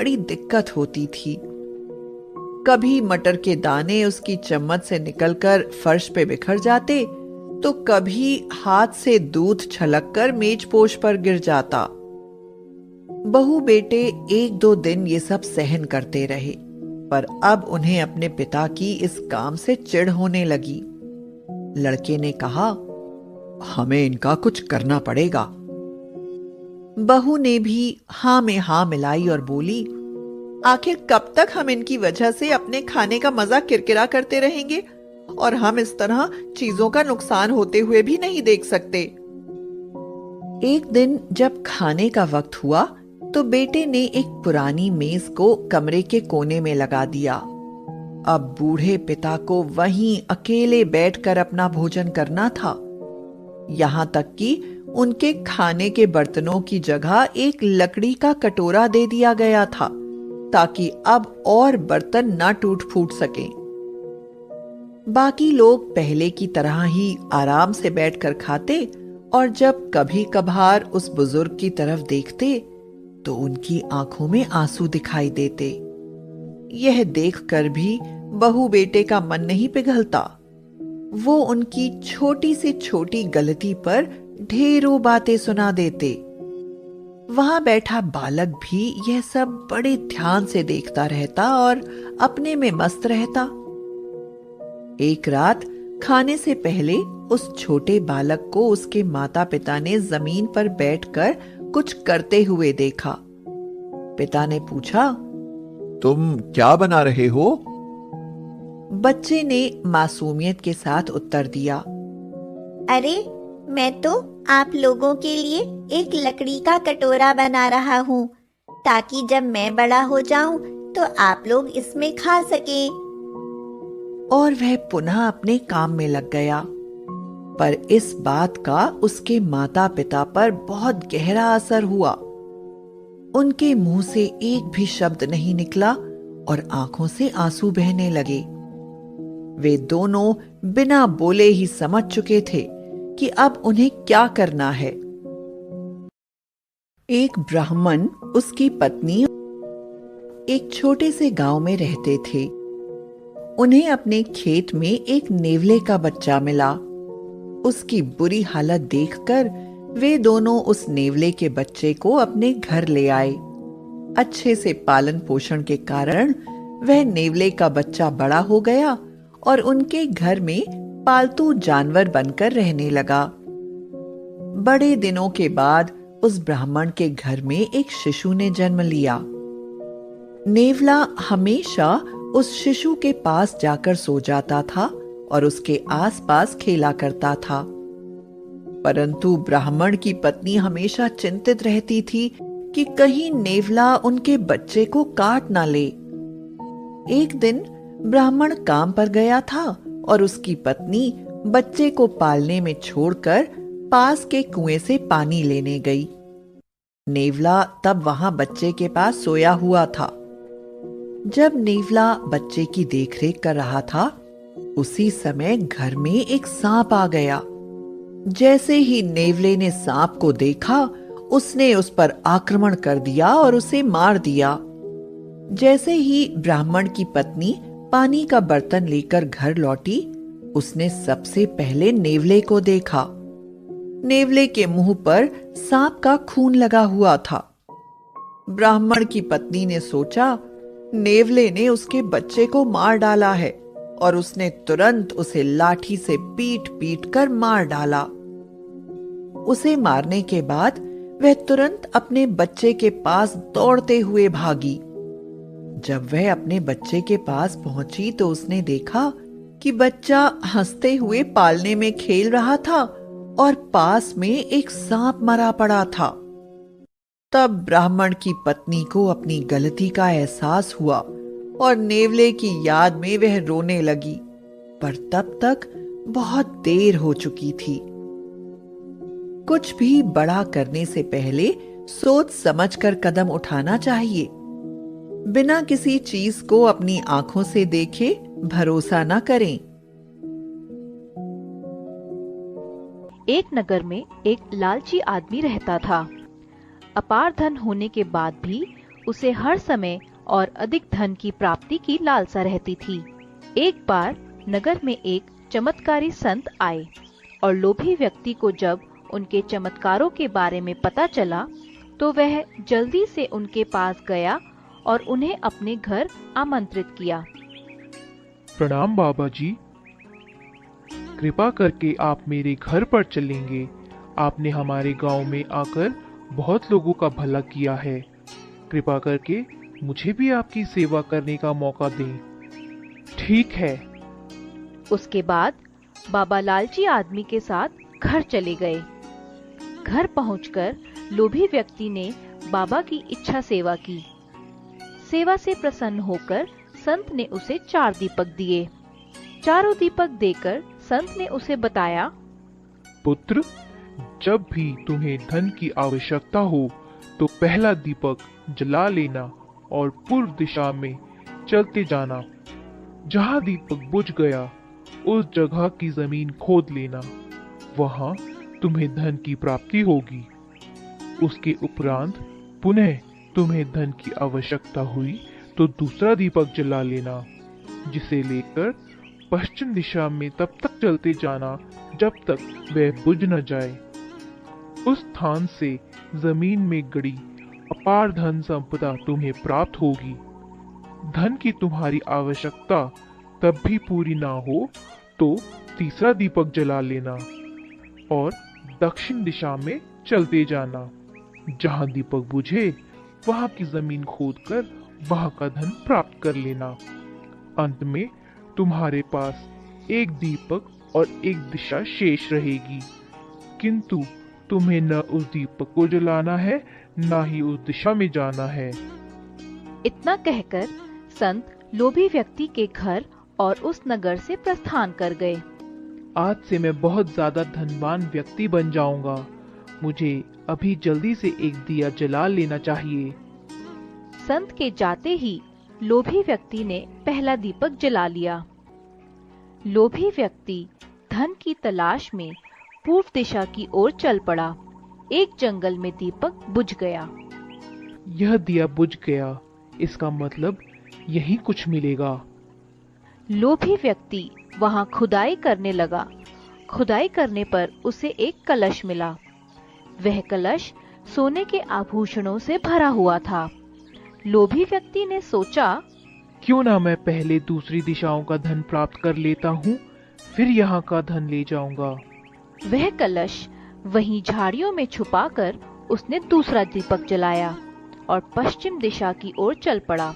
बड़ी दिक्कत होती थी। कभी मटर के दाने उसकी चम्मच से निकलकर फर्श पे बिखर जाते, तो कभी हाथ से दूध छलककर मेजपोश पर गिर जाता। बहू बेटे एक दो दिन ये सब सहन करते रहे, पर अब उन्हें अपने पिता की इस काम से चिढ़ होने लगी। लड़के ने कहा, हमें इनका कुछ करना पड़ेगा। बहू ने भी हां में हां मिलाई और बोली, आखिर कब तक हम इनकी वजह से अपने खाने का मजा किरकिरा करते रहेंगे, और हम इस तरह चीजों का नुकसान होते हुए भी नहीं देख सकते। एक दिन जब खाने का वक्त हुआ, तो बेटे ने एक पुरानी मेज को कमरे के कोने में लगा दिया। अब बूढ़े पिता को वहीं अकेले बैठकर अपना भोजन करना था। यहां तक कि उनके खाने के बर्तनों की जगह एक लकड़ी का कटोरा दे दिया गया था, ताकि अब और बर्तन ना टूट फूट सकें। बाकी लोग पहले की तरह ही आराम से बैठकर खाते, और जब कभी कभार उस बुजुर्ग की तरफ देखते तो उनकी आंखों में आंसू दिखाई देते। यह देखकर भी बहू बेटे का मन नहीं पिघलता। वो उनकी छोटी से छोटी गलती पर ढेरों बातें सुना देते। वहां बैठा बालक भी यह सब बड़े ध्यान से देखता रहता और अपने में मस्त रहता। एक रात खाने से पहले उस छोटे बालक को उसके माता पिता ने जमीन पर बैठकर कुछ करते हुए देखा। पिता ने पूछा, तुम क्या बना रहे हो? बच्चे ने मासूमियत के साथ उत्तर दिया, अरे मैं तो आप लोगों के लिए एक लकड़ी का कटोरा बना रहा हूँ, ताकि जब मैं बड़ा हो जाऊं तो आप लोग इसमें खा सकें। और वह पुनः अपने काम में लग गया। पर इस बात का उसके माता पिता पर बहुत गहरा असर हुआ। उनके मुंह से एक भी शब्द नहीं निकला और आंखों से आंसू बहने लगे। वे दोनों बिना बोले ही समझ चुके थे कि अब उन्हें क्या करना है। एक ब्राह्मण, उसकी पत्नी एक छोटे से गांव में रहते थे। उन्हें अपने खेत में एक नेवले का बच्चा मिला। उसकी बुरी हालत देखकर वे दोनों उस नेवले के बच्चे को अपने घर ले आए। अच्छे से पालन पोषण के कारण वह नेवले का बच्चा बड़ा हो गया और उनके घर में पालतू जानवर बनकर रहने लगा। बड़े दिनों के बाद उस ब्राह्मण के घर में एक शिशु ने जन्म लिया। नेवला हमेशा उस शिशु के पास जाकर सो जाता था और उसके आसपास खेला करता था। परंतु ब्राह्मण की पत्नी हमेशा चिंतित रहती थी कि कहीं नेवला उनके बच्चे को काट ना ले। एक दिन ब्राह्मण काम पर गया था और उसकी पत्नी बच्चे को पालने में छोड़कर पास के कुएं से पानी लेने गई। नेवला तब वहां बच्चे के पास सोया हुआ था। जब नेवला बच्चे की देखरेख कर रहा था, उसी समय घर में एक सांप आ गया। जैसे ही नेवले ने सांप को देखा, उसने उस पर आक्रमण कर दिया और उसे मार दिया। जैसे ही ब्राह्मण की पत्नी पानी का बर्तन लेकर घर लौटी, उसने सबसे पहले नेवले को देखा। नेवले के मुंह पर सांप का खून लगा हुआ था। ब्राह्मण की पत्नी ने सोचा, नेवले ने उसके बच्चे को मार डाला है, और उसने तुरंत उसे लाठी से पीट पीट कर मार डाला। उसे मारने के बाद वह तुरंत अपने बच्चे के पास दौड़ते हुए भागी। जब वह अपने बच्चे के पास पहुंची तो उसने देखा कि बच्चा हंसते हुए पालने में खेल रहा था और पास में एक सांप मरा पड़ा था। तब ब्राह्मण की पत्नी को अपनी गलती का एहसास हुआ और नेवले की याद में वह रोने लगी, पर तब तक बहुत देर हो चुकी थी। कुछ भी बड़ा करने से पहले सोच समझकर कदम उठाना चाहिए। बिना किसी चीज को अपनी आंखों से देखे भरोसा न करें। एक नगर में एक लालची आदमी रहता था। अपार धन होने के बाद भी उसे हर समय और अधिक धन की प्राप्ति की लालसा रहती थी। एक बार नगर में एक चमत्कारी संत आए और लोभी व्यक्ति को जब उनके चमत्कारों के बारे में पता चला तो वह जल्दी से उनके पास गया और उन्हें अपने घर आमंत्रित किया। प्रणाम बाबा जी, कृपा करके आप मेरे घर पर चलेंगे। आपने हमारे गांव में आकर बहुत लोगों का भला किया है। कृपा करके मुझे भी आपकी सेवा करने का मौका दें। ठीक है। उसके बाद बाबा लालची आदमी के साथ घर चले गए। घर पहुंचकर लोभी व्यक्ति ने बाबा की इच्छा सेवा की। सेवा से प्रसन्न होकर संत ने उसे 4 दीपक दिए। चारों दीपक देकर संत ने उसे बताया, पुत्र, जब भी तुम्हें धन की आवश्यकता हो तो पहला दीपक जला लेना और पूर्व दिशा में चलते जाना। जहाँ दीपक बुझ गया उस जगह की जमीन खोद लेना, वहाँ तुम्हें धन की प्राप्ति होगी। उसके उपरांत पुनः तुम्हें धन की आवश्यकता हुई तो दूसरा दीपक जला लेना, जिसे लेकर पश्चिम दिशा में तब तक चलते जाना जब तक वह बुझ न जाए। उस स्थान से जमीन में गड़ी अपार धन संपदा तुम्हें प्राप्त होगी। धन की तुम्हारी आवश्यकता तब भी पूरी ना हो तो तीसरा दीपक जला लेना और दक्षिण दिशा में चलते जाना। जहाँ दीपक बुझे वहाँ की जमीन खोदकर वहाँ का धन प्राप्त कर लेना। अंत में तुम्हारे पास एक दीपक और एक दिशा शेष रहेगी, किंतु तुम्हें न उस दीपक को जलाना है न ही उस दिशा में जाना है। इतना कहकर संत लोभी व्यक्ति के घर और उस नगर से प्रस्थान कर गए। आज से मैं बहुत ज्यादा धनवान व्यक्ति बन जाऊंगा। मुझे अभी जल्दी से एक दिया जला लेना चाहिए। संत के जाते ही लोभी व्यक्ति ने पहला दीपक जला लिया। लोभी व्यक्ति धन की तलाश में पूर्व दिशा की ओर चल पड़ा। एक जंगल में दीपक बुझ गया। यह दिया बुझ गया, इसका मतलब यही कुछ मिलेगा। लोभी व्यक्ति वहां खुदाई करने लगा। खुदाई करने पर उसे एक कलश मिला। वह कलश सोने के आभूषणों से भरा हुआ था। लोभी व्यक्ति ने सोचा, क्यों ना मैं पहले दूसरी दिशाओं का धन प्राप्त कर लेता हूँ, फिर यहाँ का धन ले जाऊंगा। वह कलश वहीं झाड़ियों में छुपाकर उसने दूसरा दीपक जलाया और पश्चिम दिशा की ओर चल पड़ा।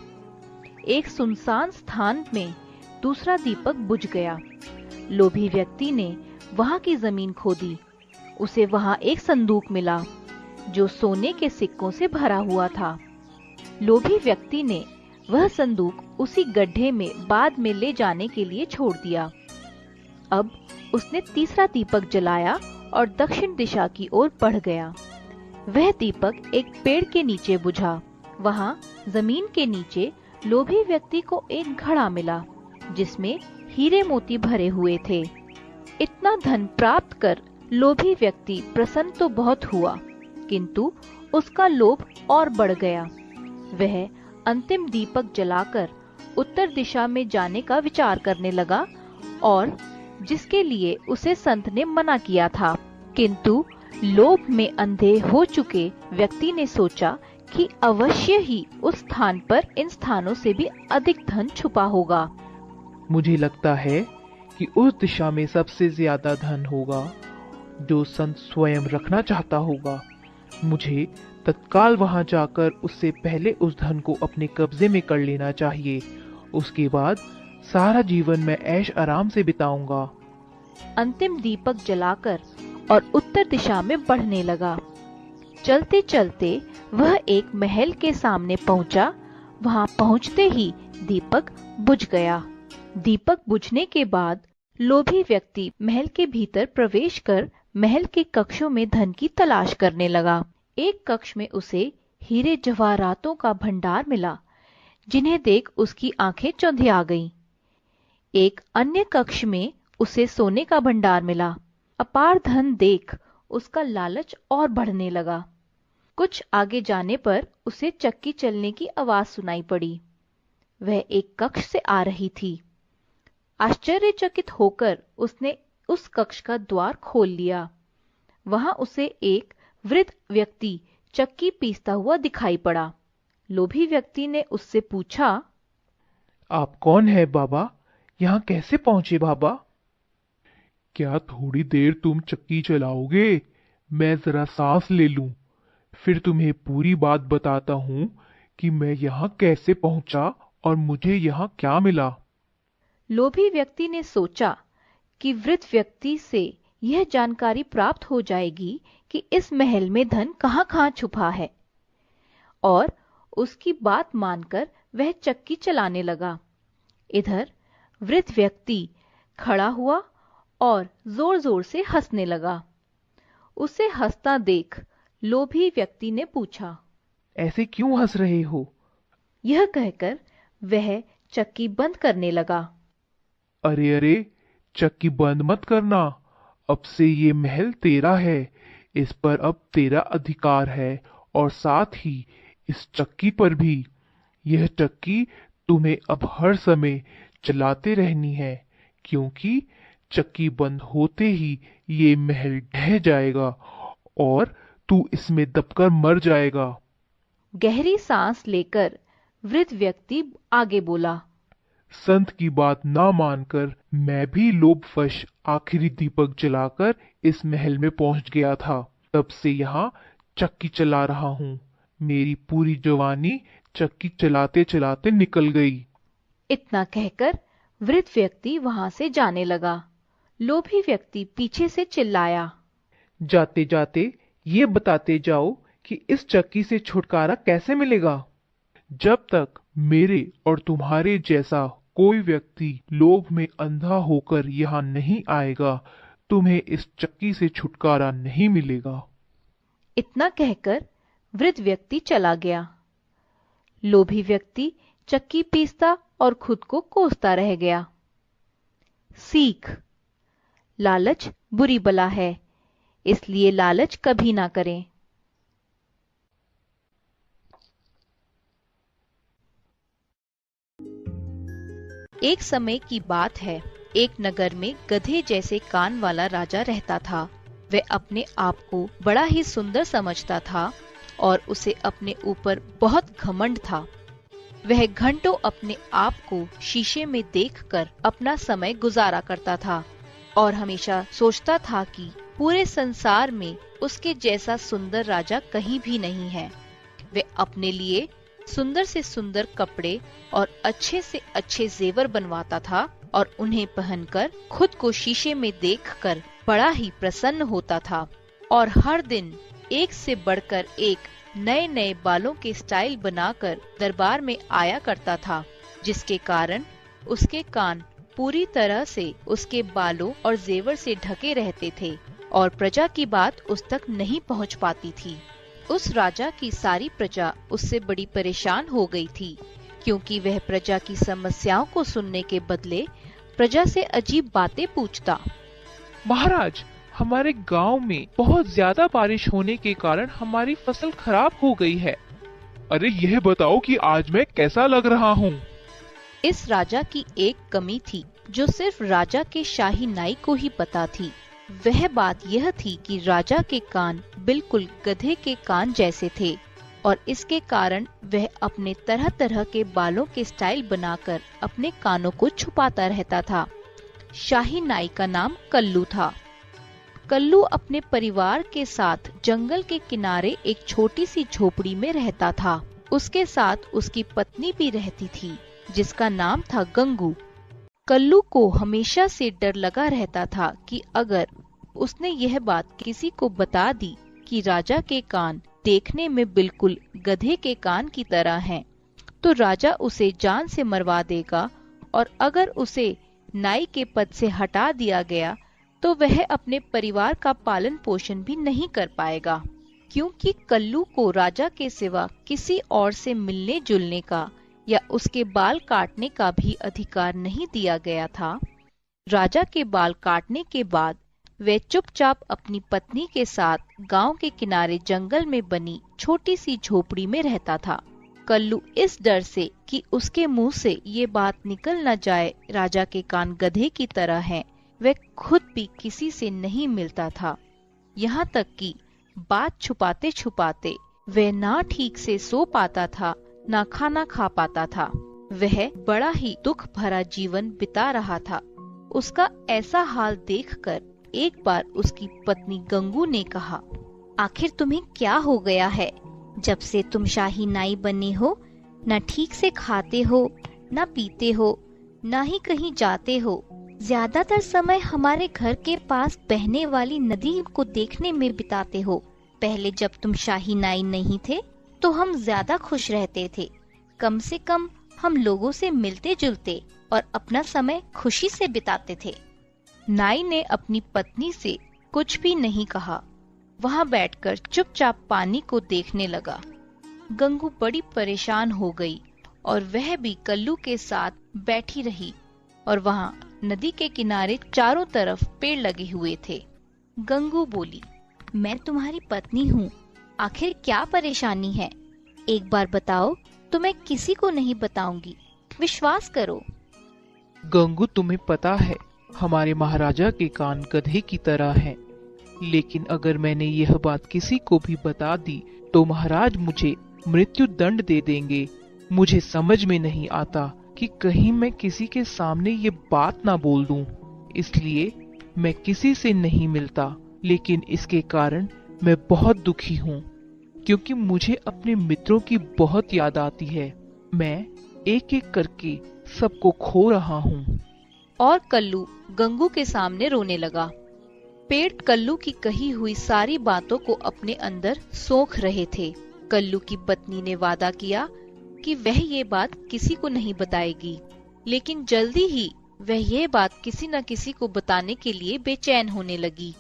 एक सुनसान स्थान में दूसरा दीपक बुझ गया। लोभी व्यक्ति ने वहां की जमीन खोदी। उसे वहां एक संदूक मिला जो सोने के सिक्कों से भरा हुआ था। लोभी व्यक्ति ने वह संदूक उसी गड्ढे में बाद में ले जाने के लिए छोड़ दिया। अब उसने तीसरा दीपक जलाया और दक्षिण दिशा की ओर बढ़ गया। वह दीपक एक पेड़ के नीचे बुझा। वहां जमीन के नीचे लोभी व्यक्ति को एक घड़ा मिला जिसमें हीरे मोती भरे हुए थे। इतना धन प्राप्त कर लोभी व्यक्ति प्रसन्न तो बहुत हुआ, किंतु उसका लोभ और बढ़ गया। वह अंतिम दीपक जलाकर उत्तर दिशा में जाने का विचार करने लगा, और जिसके लिए उसे संत ने मना किया था। किंतु लोभ में अंधे हो चुके व्यक्ति ने सोचा कि अवश्य ही उस स्थान पर इन स्थानों से भी अधिक धन छुपा होगा। मुझे लगता है कि उस दिशा में सबसे ज्यादा धन होगा जो संत स्वयं रखना चाहता होगा। मुझे तत्काल वहां जाकर उससे पहले उस धन को अपने कब्जे में कर लेना चाहिए। उसके बाद सारा जीवन मैं ऐश आराम से बिताऊंगा। अंतिम दीपक जलाकर और उत्तर दिशा में बढ़ने लगा। चलते चलते वह एक महल के सामने पहुंचा। वहां पहुंचते ही दीपक बुझ गया। दीपक बुझने के बाद लोभी व्यक्ति महल के भीतर प्रवेश कर महल के कक्षों में धन की तलाश करने लगा। एक कक्ष में उसे हीरे जवाहरातों का भंडार मिला, जिन्हें देख उसकी आंखें चौंधिया गईं। एक अन्य कक्ष में उसे सोने का भंडार मिला। अपार धन देख उसका लालच और बढ़ने लगा। कुछ आगे जाने पर उसे चक्की चलने की आवाज सुनाई पड़ी। वह एक कक्ष से आ रही थी। आश्चर्यचकित होकर उसने उस कक्ष का द्वार खोल लिया। वहां उसे एक वृद्ध व्यक्ति चक्की पीसता हुआ दिखाई पड़ा। लोभी व्यक्ति ने उससे पूछा, आप कौन है बाबा? यहाँ कैसे पहुंचे बाबा? क्या थोड़ी देर तुम चक्की चलाओगे? मैं जरा सांस ले लूं, फिर तुम्हें पूरी बात बताता हूं कि मैं यहाँ कैसे पहुंचा और मुझे यहाँ क्या मिला। लोभी व्यक्ति ने सोचा कि वृद्ध व्यक्ति से यह जानकारी प्राप्त हो जाएगी कि इस महल में धन कहाँ-कहाँ छुपा है, और उसकी बात मानकर वह चक्की चलाने लगा। इधर वृद्ध व्यक्ति खड़ा हुआ और जोर-जोर से हंसने लगा। उसे हंसता देख लोभी व्यक्ति ने पूछा, ऐसे क्यों हंस रहे हो? यह कहकर वह चक्की बंद करने लगा। अरे अरे, चक्की बंद मत करना। अब से ये महल तेरा है, इस पर अब तेरा अधिकार है, और साथ ही इस चक्की पर भी। यह चक्की तुम्हें अब हर समय चलाते रहनी है, क्योंकि चक्की बंद होते ही ये महल ढह जाएगा और तू इसमें दबकर मर जाएगा। गहरी सांस लेकर वृद्ध व्यक्ति आगे बोला, संत की बात ना मानकर मैं भी लोभवश आखिरी दीपक जलाकर इस महल में पहुंच गया था। तब से यहाँ चक्की चला रहा हूँ। मेरी पूरी जवानी चक्की चलाते चलाते निकल गई। इतना कहकर वृद्ध व्यक्ति वहां से जाने लगा। लोभी व्यक्ति पीछे से चिल्लाया, जाते जाते ये बताते जाओ कि इस चक्की से छुटकारा कैसे मिलेगा। जब तक मेरे और तुम्हारे जैसा कोई व्यक्ति लोभ में अंधा होकर यहाँ नहीं आएगा, तुम्हें इस चक्की से छुटकारा नहीं मिलेगा। इतना कहकर वृद्ध व्यक्ति चला गया। लोभी व्यक्ति चक्की पीसता और खुद को कोसता रह गया। सीख: लालच बुरी बला है, इसलिए लालच कभी ना करें। एक समय की बात है, एक नगर में गधे जैसे कान वाला राजा रहता था। वह अपने आप को बड़ा ही सुंदर समझता था और उसे अपने ऊपर बहुत घमंड था। वह घंटों अपने आप को शीशे में देखकर अपना समय गुजारा करता था और हमेशा सोचता था कि पूरे संसार में उसके जैसा सुंदर राजा कहीं भी नहीं है। वह अपने लिए सुंदर से सुंदर कपड़े और अच्छे से अच्छे जेवर बनवाता था और उन्हें पहनकर खुद को शीशे में देखकर बड़ा ही प्रसन्न होता था और हर दिन एक से बढ़कर एक नए नए बालों के स्टाइल बनाकर दरबार में आया करता था, जिसके कारण उसके कान पूरी तरह से उसके बालों और जेवर से ढके रहते थे और प्रजा की बात उस तक नहीं पहुंच पाती थी। उस राजा की सारी प्रजा उससे बड़ी परेशान हो गई थी, क्योंकि वह प्रजा की समस्याओं को सुनने के बदले प्रजा से अजीब बातें पूछता। महाराज, हमारे गांव में बहुत ज्यादा बारिश होने के कारण हमारी फसल खराब हो गई है। अरे यह बताओ कि आज मैं कैसा लग रहा हूँ। इस राजा की एक कमी थी जो सिर्फ राजा के शाही नाई को ही पता थी। वह बात यह थी कि राजा के कान बिल्कुल गधे के कान जैसे थे और इसके कारण वह अपने तरह तरह के बालों के स्टाइल बनाकर अपने कानों को छुपाता रहता था। शाही नाई का नाम कल्लू था। कल्लू अपने परिवार के साथ जंगल के किनारे एक छोटी सी झोपड़ी में रहता था। उसके साथ उसकी पत्नी भी रहती थी, जिसका नाम था गंगू। कल्लू को हमेशा से डर लगा रहता था कि अगर उसने यह बात किसी को बता दी कि राजा के कान देखने में बिल्कुल गधे के कान की तरह हैं, तो राजा उसे जान से मरवा देगा और अगर उसे नाई के पद से हटा दिया गया तो वह अपने परिवार का पालन पोषण भी नहीं कर पाएगा। क्योंकि कल्लू को राजा के सिवा किसी और से मिलने जुलने का या उसके बाल काटने का भी अधिकार नहीं दिया गया था। राजा के बाल काटने के बाद वे चुपचाप अपनी पत्नी के साथ गांव के किनारे जंगल में बनी छोटी सी झोपड़ी में रहता था। कल्लू इस डर से कि उसके मुंह से ये बात निकल न जाए राजा के कान गधे की तरह हैं, वह खुद भी किसी से नहीं मिलता था। यहाँ तक कि बात छुपाते छुपाते वह ना ठीक से सो पाता था, ना खाना खा पाता था। वह बड़ा ही दुख भरा जीवन बिता रहा था। उसका ऐसा हाल देखकर एक बार उसकी पत्नी गंगू ने कहा, आखिर तुम्हें क्या हो गया है? जब से तुम शाही नाई बने हो, न ठीक से खाते हो, न पीते हो, न ही कहीं जाते हो। ज्यादातर समय हमारे घर के पास बहने वाली नदी को देखने में बिताते हो। पहले जब तुम शाही नाई नहीं थे तो हम ज्यादा खुश रहते थे। कम से कम हम लोगों से मिलते जुलते और अपना समय खुशी से बिताते थे। नाई ने अपनी पत्नी से कुछ भी नहीं कहा। वहां बैठकर चुपचाप पानी को देखने लगा। गंगू बड़ी परेशान हो गई और वह भी कल्लू के साथ बैठी रही। और वहां नदी के किनारे चारों तरफ पेड़ लगे हुए थे। गंगू बोली, मैं तुम्हारी पत्नी हूँ, आखिर क्या परेशानी है? एक बार बताओ तो मैं किसी को नहीं बताऊंगी, विश्वास करो। गंगू, तुम्हें पता है हमारे महाराजा के कान गधे की तरह हैं, लेकिन अगर मैंने यह बात किसी को भी बता दी तो महाराज मुझे मृत्यु दंड दे देंगे। मुझे समझ में नहीं आता कि कहीं मैं किसी के सामने ये बात ना बोल दूं, इसलिए मैं किसी से नहीं मिलता। लेकिन इसके कारण मैं बहुत दुखी हूँ, क्योंकि मुझे अपने मित्रों की बहुत याद आती है। मैं एक एक करके सबको खो रहा हूँ। और कल्लू गंगू के सामने रोने लगा। पेड़ कल्लू की कही हुई सारी बातों को अपने अंदर सोख रहे थे। कल्लू की पत्नी ने वादा किया कि वह ये बात किसी को नहीं बताएगी, लेकिन जल्दी ही वह ये बात किसी न किसी को बताने के लिए बेचैन होने लगी।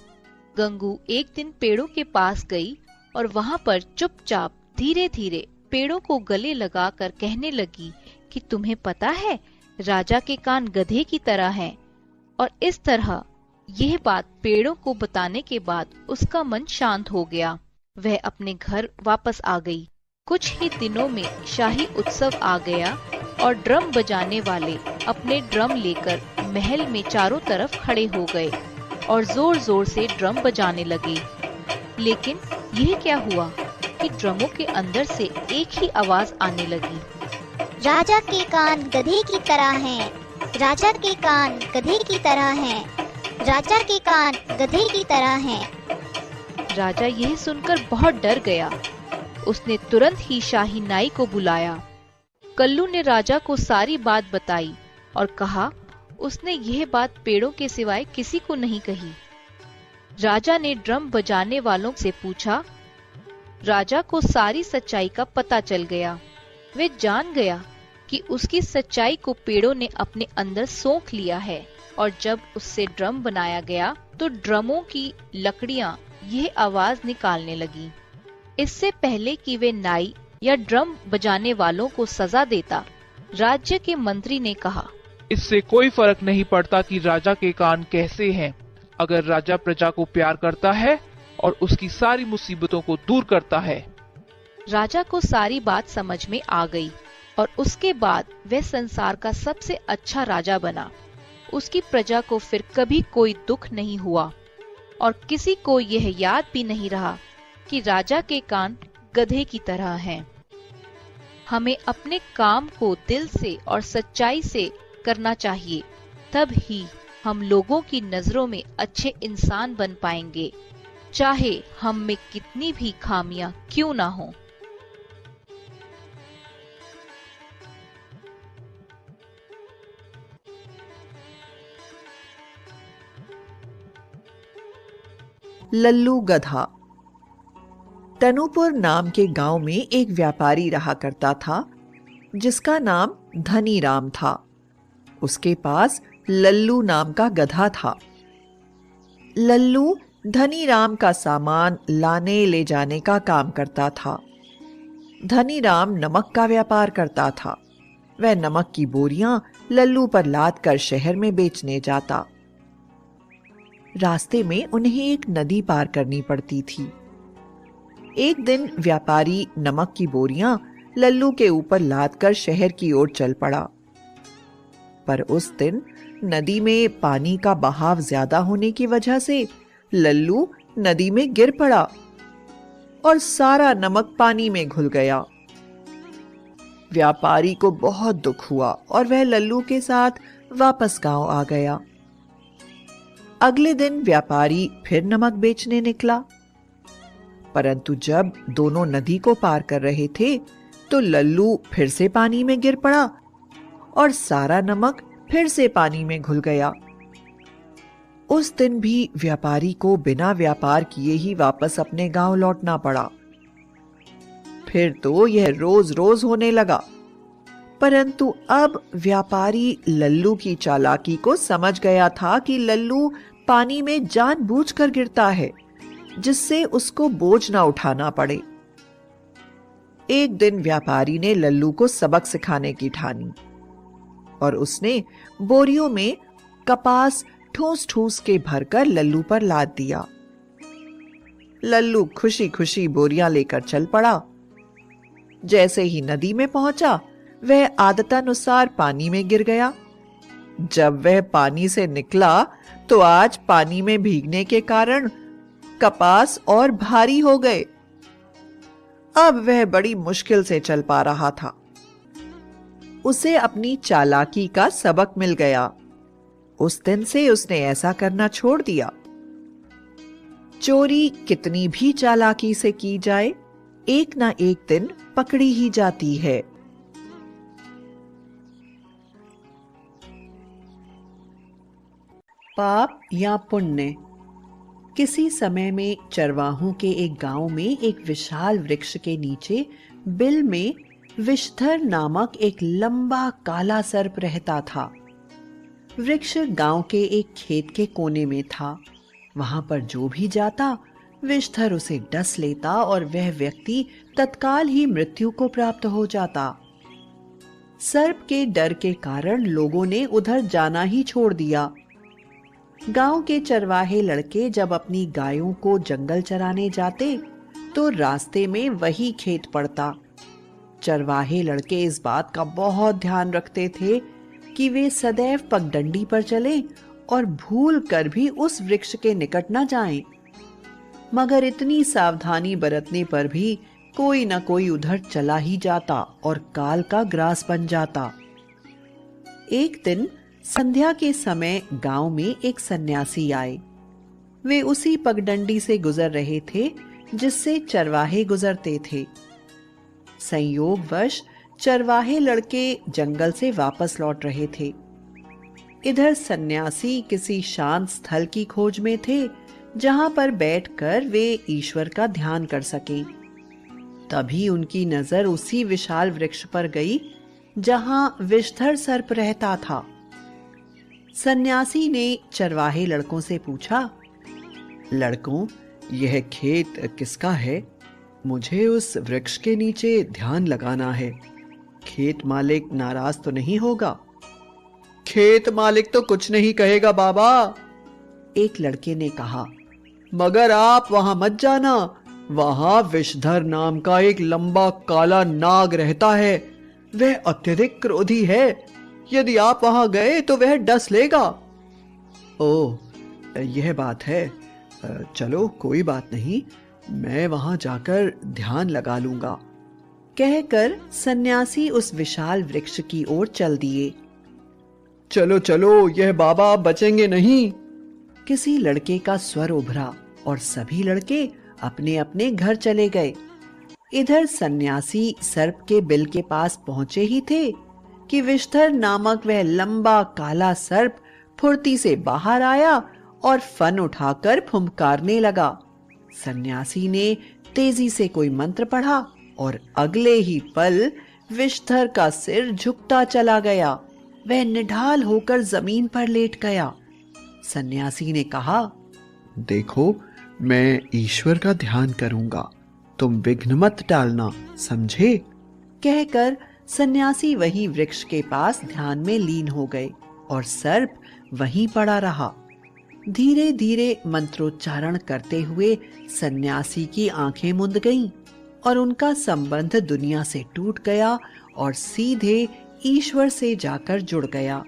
गंगू एक दिन पेड़ों के पास गई और वहां पर चुपचाप धीरे धीरे पेड़ों को गले लगाकर कहने लगी कि तुम्हें पता है, राजा के कान गधे की तरह हैं। और इस तरह यह बात पेड़ों को बताने के बाद उसका मन शांत हो गया। वह अपने घर वापस आ गई। कुछ ही दिनों में शाही उत्सव आ गया और ड्रम बजाने वाले अपने ड्रम लेकर महल में चारों तरफ खड़े हो गए और जोर जोर से ड्रम बजाने लगे। लेकिन यह क्या हुआ कि ड्रमों के अंदर से एक ही आवाज आने लगी, राजा के कान गधे की तरह हैं, राजा के कान गधे की तरह हैं, राजा के कान गधे की तरह हैं। राजा यह सुनकर बहुत डर गया। उसने तुरंत ही शाही नाई को बुलाया। कल्लू ने राजा को सारी बात बताई और कहा उसने यह बात पेड़ों के सिवाय किसी को नहीं कही। राजा ने ड्रम बजाने वालों से पूछा। राजा को सारी सच्चाई का पता चल गया। वे जान गया कि उसकी सच्चाई को पेड़ों ने अपने अंदर सोख लिया है। और जब उससे ड्रम बनाया गया तो ड्रमों की लकड़ियां यह आवाज निकालने लगी। इससे पहले कि वे नाई या ड्रम बजाने वालों को सजा देता, राज्य के मंत्री ने कहा, इससे कोई फर्क नहीं पड़ता कि राजा के कान कैसे हैं। अगर राजा प्रजा को प्यार करता है और उसकी सारी मुसीबतों को दूर करता है। राजा को सारी बात समझ में आ गई और उसके बाद वह संसार का सबसे अच्छा राजा बना। उसकी प्रजा को फिर कभी कोई दुख नहीं हुआ और किसी को यह याद भी नहीं रहा कि राजा के कान गधे की तरह हैं। हमें अपने काम को दिल से और सच्चाई से करना चाहिए, तब ही हम लोगों की नजरों में अच्छे इंसान बन पाएंगे, चाहे हम में कितनी भी खामियां क्यों ना हो। लल्लू गधा। तनूपुर नाम के गांव में एक व्यापारी रहा करता था जिसका नाम धनीराम था। उसके पास लल्लू नाम का गधा था। लल्लू धनीराम का सामान लाने ले जाने का काम करता था। धनीराम नमक का व्यापार करता था। वह नमक की बोरियां लल्लू पर लाद कर शहर में बेचने जाता। रास्ते में उन्हें एक नदी पार करनी पड़ती थी। एक दिन व्यापारी नमक की बोरियां लल्लू के ऊपर लाद कर शहर की ओर चल पड़ा। पर उस दिन नदी में पानी का बहाव ज्यादा होने की वजह से लल्लू नदी में गिर पड़ा और सारा नमक पानी में घुल गया। व्यापारी को बहुत दुख हुआ और वह लल्लू के साथ वापस गांव आ गया। अगले दिन व्यापारी फिर नमक बेचने निकला, परंतु जब दोनों नदी को पार कर रहे थे तो लल्लू फिर से पानी में गिर पड़ा और सारा नमक फिर से पानी में घुल गया। उस दिन भी व्यापारी को बिना व्यापार किए ही वापस अपने गांव लौटना पड़ा। फिर तो यह रोज रोज होने लगा, परंतु अब व्यापारी लल्लू की चालाकी को समझ गया था कि लल्लू पानी में जानबूझकर गिरता है, जिससे उसको बोझ ना उठाना पड़े। एक दिन व्यापारी ने लल्लू को सबक सिखाने की ठानी और उसने बोरियों में कपास ठूस ठूस के भरकर लल्लू पर लाद दिया। लल्लू खुशी खुशी बोरियां लेकर चल पड़ा। जैसे ही नदी में पहुंचा, वह आदतानुसार पानी में गिर गया। जब वह पानी से निकला तो आज पानी में भीगने के कारण कपास और भारी हो गए। अब वह बड़ी मुश्किल से चल पा रहा था। उसे अपनी चालाकी का सबक मिल गया। उस दिन से उसने ऐसा करना छोड़ दिया। चोरी कितनी भी चालाकी से की जाए, एक ना एक दिन पकड़ी ही जाती है। पाप या पुण्य। किसी समय में चरवाहों के एक गांव में एक विशाल वृक्ष के नीचे बिल में विषधर नामक एक लंबा काला सर्प रहता था। वृक्ष गांव के एक खेत के कोने में था। वहां पर जो भी जाता, विषधर उसे डस लेता और वह व्यक्ति तत्काल ही मृत्यु को प्राप्त हो जाता। सर्प के डर के कारण लोगों ने उधर जाना ही छोड़ दिया। गांव के चरवाहे लड़के जब अपनी गायों को जंगल चराने जाते तो रास्ते में वही खेत पड़ता। चरवाहे लड़के इस बात का बहुत ध्यान रखते थे कि वे सदैव पगडंडी पर चलें और भूल कर भी उस वृक्ष के निकट न जाएं। मगर इतनी सावधानी बरतने पर भी कोई न कोई उधर चला ही जाता और काल का ग्रास बन जाता। एक दिन संध्या के समय गांव में एक सन्यासी आए। वे उसी पगडंडी से गुजर रहे थे जिससे चरवाहे गुजरते थे। संयोगवश चरवाहे लड़के जंगल से वापस लौट रहे थे। इधर सन्यासी किसी शांत स्थल की खोज में थे जहां पर बैठकर वे ईश्वर का ध्यान कर सकें। तभी उनकी नजर उसी विशाल वृक्ष पर गई जहां विषधर सर्प रहता था। सन्यासी ने चरवाहे लड़कों से पूछा, लड़कों, यह खेत किसका है? मुझे उस वृक्ष के नीचे ध्यान लगाना है। खेत मालिक नाराज तो नहीं होगा? खेत मालिक तो कुछ नहीं कहेगा बाबा, एक लड़के ने कहा। मगर आप वहां मत जाना। वहां विषधर नाम का एक लंबा काला नाग रहता है। वह अत्यधिक क्रोधी है। यदि आप वहां गए तो वह डस लेगा। ओह, यह बात है। चलो, कोई बात नहीं, मैं वहां जाकर ध्यान लगा लूंगा, कहकर सन्यासी उस विशाल वृक्ष की ओर चल दिए। चलो चलो, यह बाबा बचेंगे नहीं, किसी लड़के का स्वर उभरा और सभी लड़के अपने अपने घर चले गए। इधर सन्यासी सर्प के बिल के पास पहुंचे ही थे कि विषधर नामक वह लंबा काला सर्प फुर्ती से बाहर आया और फन उठाकर फुंकारने लगा। सन्यासी ने तेजी से कोई मंत्र पढ़ा और अगले ही पल विषधर का सिर झुकता चला गया। वह निढाल होकर जमीन पर लेट गया। सन्यासी ने कहा, देखो, मैं ईश्वर का ध्यान करूंगा, तुम विघ्न मत डालना, समझे? कहकर सन्यासी वही वृक्ष के पास ध्यान में लीन हो गए और सर्प वहीं पड़ा रहा। धीरे धीरे मंत्रोच्चारण करते हुए सन्यासी की आंखें मुंद गईं और उनका संबंध दुनिया से टूट गया और सीधे ईश्वर से जाकर जुड़ गया।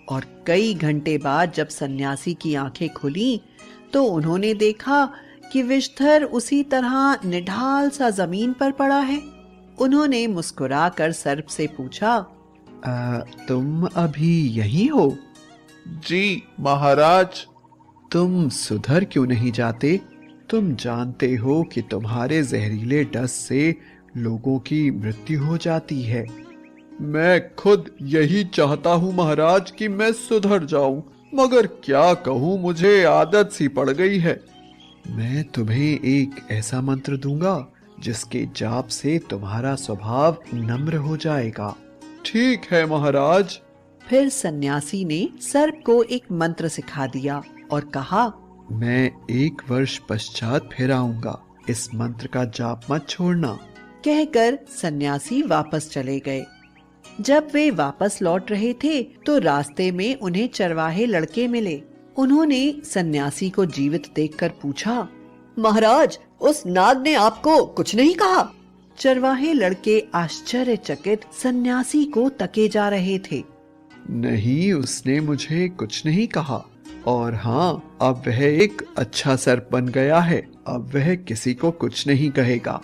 और कई घंटे बाद जब सन्यासी की आंखें खुली तो उन्होंने देखा कि विषधर उसी तरह निढाल सा जमीन पर पड़ा है। उन्होंने मुस्कुराकर सर्प से पूछा, तुम अभी यहीं हो? जी महाराज। तुम सुधर क्यों नहीं जाते? तुम जानते हो कि तुम्हारे जहरीले डस से लोगों की मृत्यु हो जाती है। मैं खुद यही चाहता हूँ महाराज कि मैं सुधर जाऊं, मगर क्या कहूँ, मुझे आदत सी पड़ गई है। मैं तुम्हें एक ऐसा मंत्र दूंगा जिसके जाप से तुम्हारा स्वभाव नम्र हो जाएगा। ठीक है महाराज। फिर सन्यासी ने सर्प को एक मंत्र सिखा दिया और कहा, मैं 1 वर्ष पश्चात फिर आऊंगा, इस मंत्र का जाप मत छोड़ना। कहकर सन्यासी वापस चले गए। जब वे वापस लौट रहे थे तो रास्ते में उन्हें चरवाहे लड़के मिले। उन्होंने सन्यासी को जीवित देखकर पूछा, महाराज, उस नाग ने आपको कुछ नहीं कहा? चरवाहे लड़के आश्चर्यचकित सन्यासी को तके जा रहे थे। नहीं, उसने मुझे कुछ नहीं कहा। और हाँ, अब वह एक अच्छा सर्प बन गया है, अब वह किसी को कुछ नहीं कहेगा।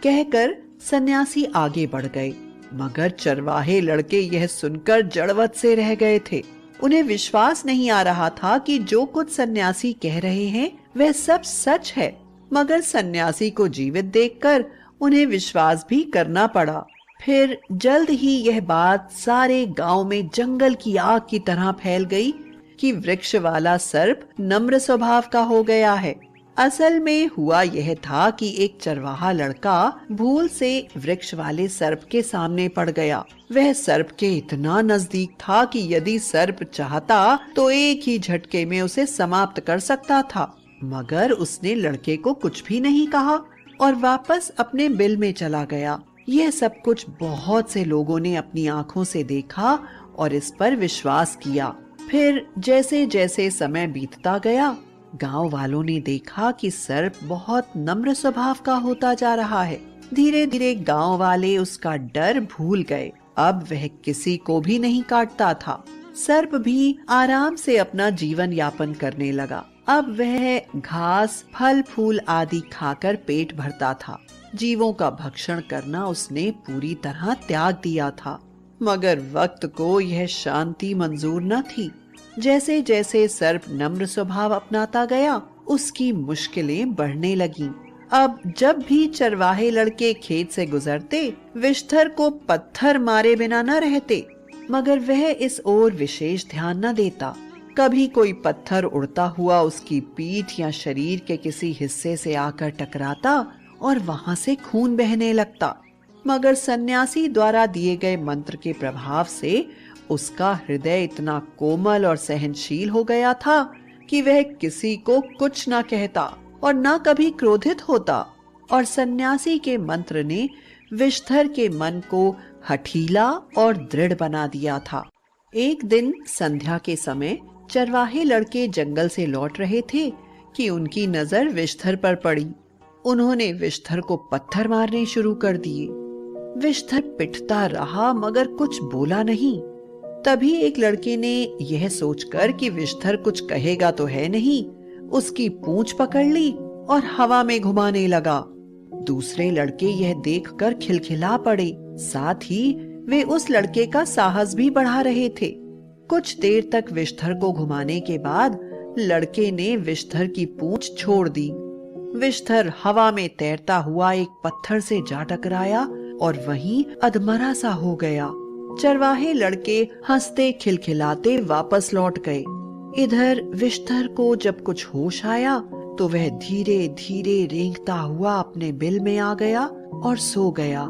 कहकर सन्यासी आगे बढ़ गए, मगर चरवाहे लड़के यह सुनकर जड़वत से रह गए थे। उन्हें विश्वास नहीं आ रहा था कि जो कुछ सन्यासी कह रहे हैं वह सब सच है, मगर सन्यासी को जीवित देखकर उन्हें विश्वास भी करना पड़ा। फिर जल्द ही यह बात सारे गांव में जंगल की आग की तरह फैल गई कि वृक्ष वाला सर्प नम्र स्वभाव का हो गया है। असल में हुआ यह था कि एक चरवाहा लड़का भूल से वृक्ष वाले सर्प के सामने पड़ गया। वह सर्प के इतना नजदीक था कि यदि सर्प चाहता तो एक ही झटके में उसे समाप्त कर सकता था, मगर उसने लड़के को कुछ भी नहीं कहा और वापस अपने बिल में चला गया। यह सब कुछ बहुत से लोगों ने अपनी आंखों से देखा और इस पर विश्वास किया। फिर जैसे जैसे समय बीतता गया, गांव वालों ने देखा कि सर्प बहुत नम्र स्वभाव का होता जा रहा है। धीरे धीरे गांव वाले उसका डर भूल गए। अब वह किसी को भी नहीं काटता था। सर्प भी आराम से अपना जीवन यापन करने लगा। अब वह घास, फल फूल आदि खाकर पेट भरता था। जीवों का भक्षण करना उसने पूरी तरह त्याग दिया था, मगर वक्त को यह शांति मंजूर न थी। जैसे जैसे सर्प नम्र स्वभाव अपनाता गया, उसकी मुश्किलें बढ़ने लगीं। अब जब भी चरवाहे लड़के खेत से गुजरते, विषधर को पत्थर मारे बिना न रहते, मगर वह इस ओर विशेष ध्यान न देता। कभी कोई पत्थर उड़ता हुआ उसकी पीठ या शरीर के किसी हिस्से से आकर टकराता और वहां से खून बहने लगता, मगर सन्यासी द्वारा दिए गए मंत्र के प्रभाव से उसका हृदय इतना कोमल और सहनशील हो गया था कि वह किसी को कुछ न कहता और न कभी क्रोधित होता। और सन्यासी के मंत्र ने विषधर के मन को हठीला और दृढ़ बना दिया था। एक दिन संध्या के समय चरवाहे लड़के जंगल से लौट रहे थे कि उनकी नजर विषधर पर पड़ी। उन्होंने विषधर को पत्थर मारने शुरू कर दिए। विषधर पिटता रहा मगर कुछ बोला नहीं। तभी एक लड़के ने यह सोचकर कि विषधर कुछ कहेगा तो है नहीं, उसकी पूंछ पकड़ ली और हवा में घुमाने लगा। दूसरे लड़के यह देखकर खिलखिला पड़े, साथ ही वे उस लड़के का साहस भी बढ़ा रहे थे। कुछ देर तक विषधर को घुमाने के बाद लड़के ने विषधर की पूंछ छोड़ दी। विषधर हवा में तैरता हुआ एक पत्थर से जा टकराया और वहीं अधमरा सा हो गया। चरवाहे लड़के हंसते खिलखिलाते वापस लौट गए। इधर विषधर को जब कुछ होश आया तो वह धीरे धीरे रेंगता हुआ अपने बिल में आ गया और सो गया।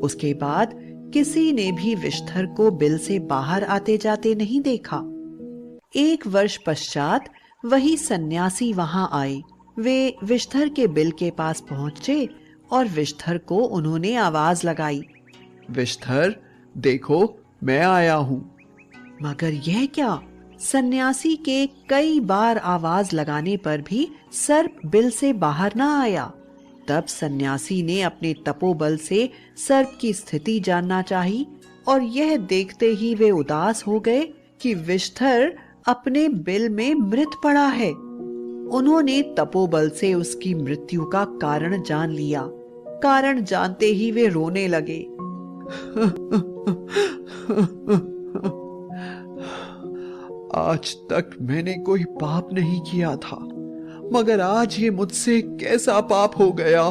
उसके बाद किसी ने भी विषधर को बिल से बाहर आते जाते नहीं देखा। 1 वर्ष पश्चात वही सन्यासी वहां आए। वे विषधर के बिल के पास पहुंचे और विषधर को उन्होंने आवाज लगाई, विषधर, देखो मैं आया हूँ। मगर यह क्या? सन्यासी के कई बार आवाज लगाने पर भी सर्प बिल से बाहर ना आया। तब सन्यासी ने अपने तपोबल से सर्प की स्थिति जानना चाही और यह देखते ही वे उदास हो गए कि विषधर अपने बिल में मृत पड़ा है। उन्होंने तपोबल से उसकी मृत्यु का कारण जान लिया। कारण जानते ही वे रोने लगे। आज तक मैंने कोई पाप नहीं किया था, मगर आज ये मुझसे कैसा पाप हो गया।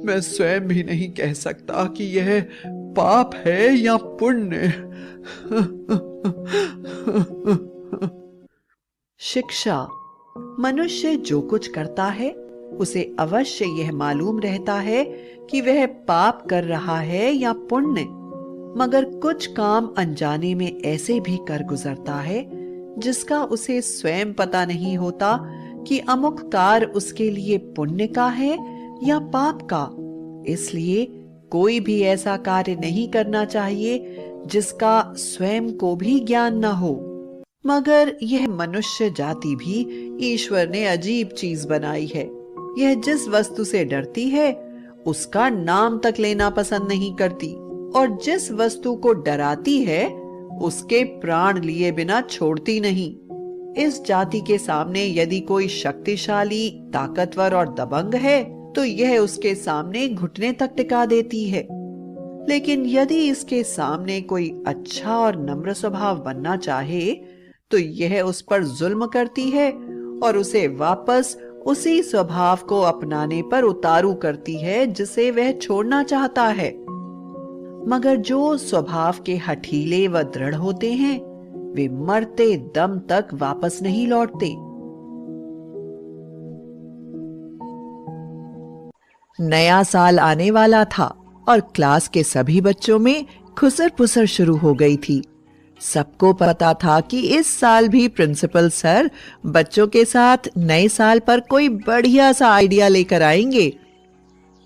मैं स्वयं भी नहीं कह सकता कि यह पाप है या पुण्य। शिक्षा। मनुष्य जो कुछ करता है उसे अवश्य यह मालूम रहता है कि वह पाप कर रहा है या पुण्य, मगर कुछ काम अनजाने में ऐसे भी कर गुजरता है जिसका उसे स्वयं पता नहीं होता कि अमुक कार्य उसके लिए पुण्य का है या पाप का। इसलिए कोई भी ऐसा कार्य नहीं करना चाहिए जिसका स्वयं को भी ज्ञान न हो। मगर यह मनुष्य जाति भी ईश्वर ने अजीब चीज बनाई है। यह जिस वस्तु से डरती है उसका नाम तक लेना पसंद नहीं करती, और जिस वस्तु को डराती है उसके प्राण लिए बिना छोड़ती नहीं। इस जाति के सामने यदि कोई शक्तिशाली, ताकतवर और दबंग है तो यह उसके सामने घुटने तक टिका देती है। लेकिन यदि इसके सामने कोई अच्छा और नम्र स्वभाव बनना चाहे तो यह उस पर जुल्म करती है और उसे वापस उसी स्वभाव को अपनाने पर उतारू करती है जिसे वह छोड़ना चाहता है। मगर जो स्वभाव के हठीले व दृढ़ होते हैं वे मरते दम तक वापस नहीं लौटते। नया साल आने वाला था और क्लास के सभी बच्चों में खुसर पुसर शुरू हो गई थी। सबको पता था कि इस साल भी प्रिंसिपल सर बच्चों के साथ नए साल पर कोई बढ़िया सा आइडिया लेकर आएंगे।